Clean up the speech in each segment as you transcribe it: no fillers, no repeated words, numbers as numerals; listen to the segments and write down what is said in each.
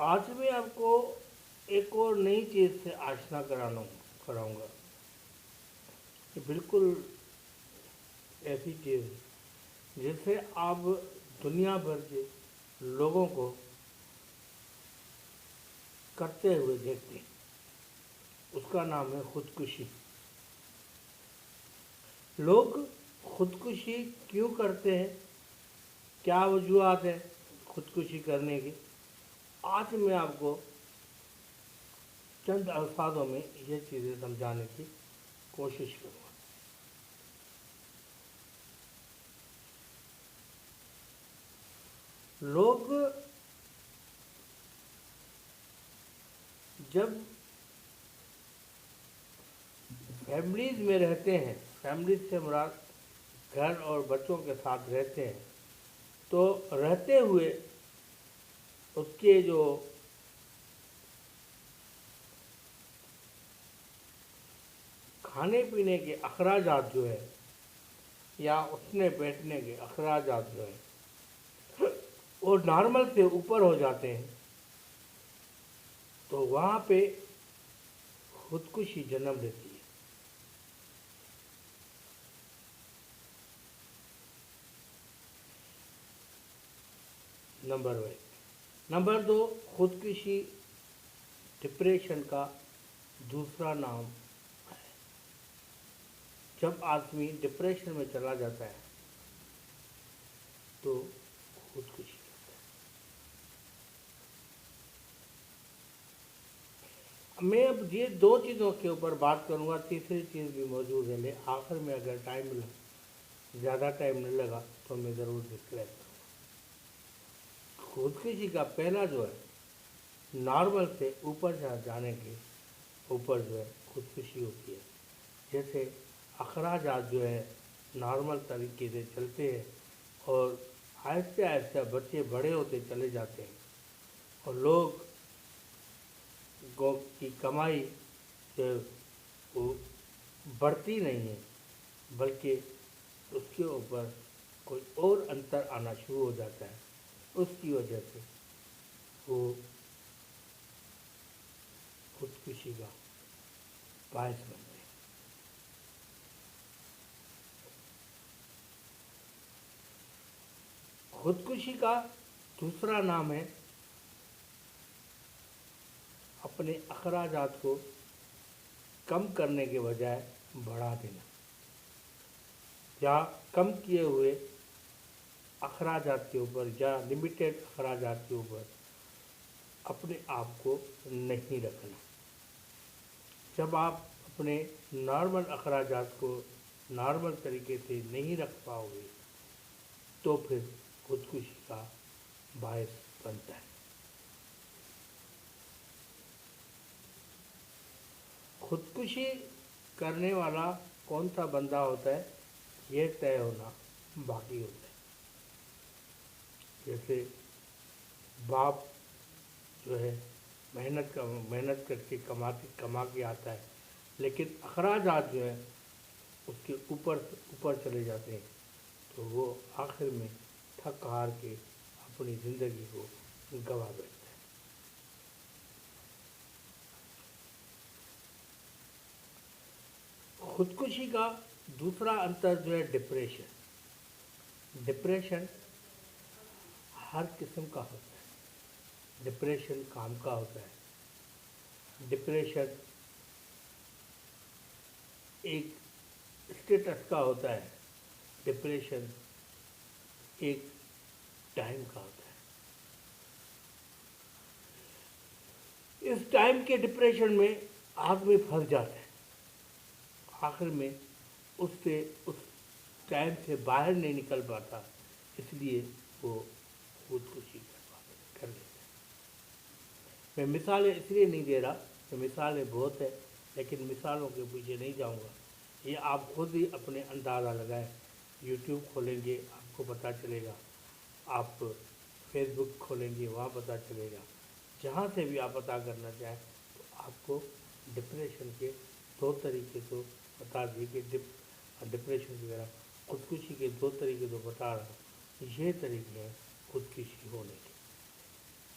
آج میں آپ کو ایک اور نئی چیز سے آشنا کراؤں گا کہ بالکل ایسی چیز جس سے آپ دنیا بھر کے لوگوں کو کرتے ہوئے دیکھتے ہیں۔ اس کا نام ہے خودکشی۔ لوگ خودکشی کیوں کرتے ہیں؟ کیا وجوہات ہیں خودکشی کرنے کی؟ آج میں آپ کو چند الفاظوں میں یہ چیزیں سمجھانے کی کوشش کروں گا۔ لوگ جب فیملیز میں رہتے ہیں، فیملیز سے مراد گھر اور بچوں کے ساتھ رہتے ہیں، تو رہتے ہوئے اس کے جو کھانے پینے کے اخراجات جو ہے یا اٹھنے بیٹھنے کے اخراجات جو ہے وہ نارمل سے اوپر ہو جاتے ہیں، تو وہاں پہ خودکشی جنم لیتی ہے۔ نمبر 1۔ نمبر 2، خودکشی ڈپریشن کا دوسرا نام ہے۔ جب آدمی ڈپریشن میں چلا جاتا ہے تو خودکشی کرتا ہے۔ میں اب یہ دو چیزوں کے اوپر بات کروں گا، تیسری چیز بھی موجود ہے، لیکن آخر میں اگر زیادہ ٹائم نہیں لگا تو میں ضرور ڈسکرائب کروں گا۔ خودکشی کا پہلا جو ہے نارمل سے اوپر جانے کے اوپر جو ہے خودکشی ہوتی ہے۔ جیسے اخراجات جو ہے نارمل طریقے سے چلتے ہیں اور آہستہ آہستہ بچے بڑے ہوتے چلے جاتے ہیں اور لوگ کی کمائی جو ہے وہ بڑھتی نہیں ہے، بلکہ اس کے اوپر کوئی اور انتر آنا شروع ہو جاتا ہے۔ اس کی وجہ سے وہ خودکشی کا باعث بنتے ہیں۔ خودکشی کا دوسرا نام ہے اپنے اخراجات کو کم کرنے کے بجائے بڑھا دینا، یا کم کیے ہوئے اخراجات کے اوپر یا لمیٹڈ اخراجات کے اوپر اپنے آپ کو نہیں رکھنا۔ جب آپ اپنے نارمل اخراجات کو نارمل طریقے سے نہیں رکھ پاؤ گے تو پھر خودکشی کا باعث بنتا ہے۔ خودکشی کرنے والا کون سا بندہ ہوتا ہے یہ طے ہونا باقی ہوتا ہے۔ جیسے باپ جو ہے محنت کر کے کما کے آتا ہے، لیکن اخراجات جو ہے اس کے اوپر چلے جاتے ہیں، تو وہ آخر میں تھک ہار کے اپنی زندگی کو گنوا بیٹھتا ہے۔ خودکشی کا دوسرا انتر جو ہے ڈپریشن۔ ڈپریشن ہر قسم کا ہوتا ہے۔ ڈپریشن کام کا ہوتا ہے۔ ڈپریشن ایک اسٹیٹس کا ہوتا ہے۔ ڈپریشن ایک ٹائم کا ہوتا ہے۔ اس ٹائم کے ڈپریشن میں آدمی پھنس جاتا ہے، آخر میں اس ٹائم سے باہر نہیں نکل پاتا، اس لیے وہ خودکشی کر لیتا ہے۔ میں مثالیں اس لیے نہیں دے رہا کہ مثالیں بہت ہیں، لیکن مثالوں کے پیچھے نہیں جاؤں گا، یہ آپ خود ہی اپنے اندازہ لگائیں۔ یوٹیوب کھولیں گے آپ کو پتہ چلے گا، آپ فیس بک کھولیں گے وہاں پتہ چلے گا، جہاں سے بھی آپ پتہ کرنا چاہیں تو آپ کو ڈپریشن کے دو طریقے تو بتا دیے کہ ڈپریشن وغیرہ خودکشی کے دو طریقے تو بتا رہا ہوں، یہ طریقے ہیں خودکشی ہونے کے۔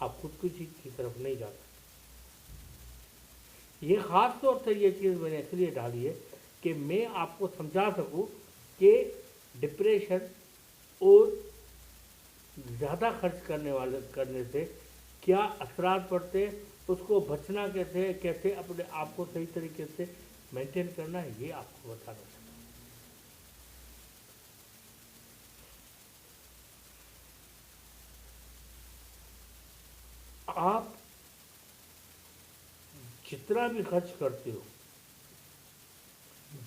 آپ خودکشی کی طرف نہیں جا سکتے۔ یہ خاص طور سے یہ چیز میں نے اس لیے ڈالی ہے کہ میں آپ کو سمجھا سکوں کہ ڈپریشن اور زیادہ خرچ کرنے سے کیا اثرات پڑتے ہیں، اس کو بچنا کیسے ہے، کیسے اپنے آپ کو صحیح طریقے سے مینٹین کرنا ہے، یہ آپ کو بتانا چاہتا ہوں۔ آپ جتنا بھی خرچ کرتے ہو،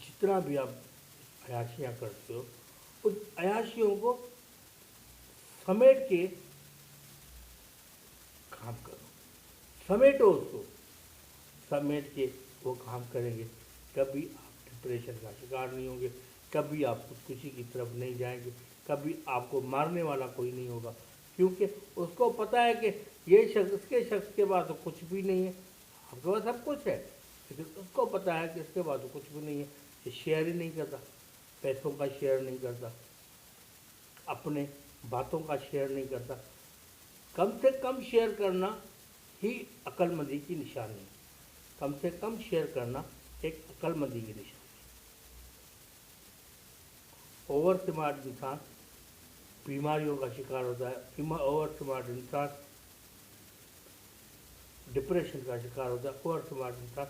جتنا بھی آپ عیاشیاں کرتے ہو، اس عیاشیوں کو سمیٹ کے کام کرو، سمیٹو اس کو، سمیٹ کے وہ کام کریں گے، کبھی آپ ڈپریشن کا شکار نہیں ہوں گے، کبھی آپ خودکشی کی طرف نہیں جائیں گے، کبھی آپ کو مارنے والا کوئی نہیں ہوگا، کیونکہ اس کو پتہ ہے کہ یہ شخص، اس کے شخص کے پاس تو کچھ بھی نہیں ہے، آپ کے پاس سب کچھ ہے، لیکن اس کو پتہ ہے کہ اس کے پاس تو کچھ بھی نہیں ہے، یہ شیئر ہی نہیں کرتا، پیسوں کا شیئر نہیں کرتا، اپنے باتوں کا شیئر نہیں کرتا۔ کم سے کم شیئر کرنا ہی عقل مندی کی نشانی ہے، کم سے کم شیئر کرنا ایک عقل مندی کی نشانی ہے۔ اوور سمارٹ انسان بیماریوں کا شکار ہوتا ہے، اوور سمارٹ انسان ڈپریشن کا شکار ہوتا ہے، اوور سمارٹ انسان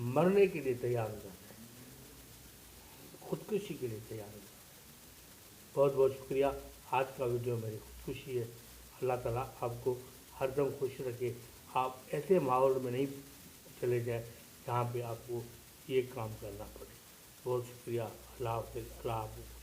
مرنے کے لیے تیار ہو جاتا ہے، خودکشی کے لیے تیار ہو جاتا ہے۔ بہت بہت شکریہ، آج کا ویڈیو میری خودکشی ہے۔ اللہ تعالیٰ آپ کو ہر دم خوش رکھے، آپ ایسے ماحول میں نہیں چلے جائیں جہاں پہ آپ کو یہ کام کرنا پڑے۔ بہت شکریہ، اللہ حافظ، اللہ حافظ۔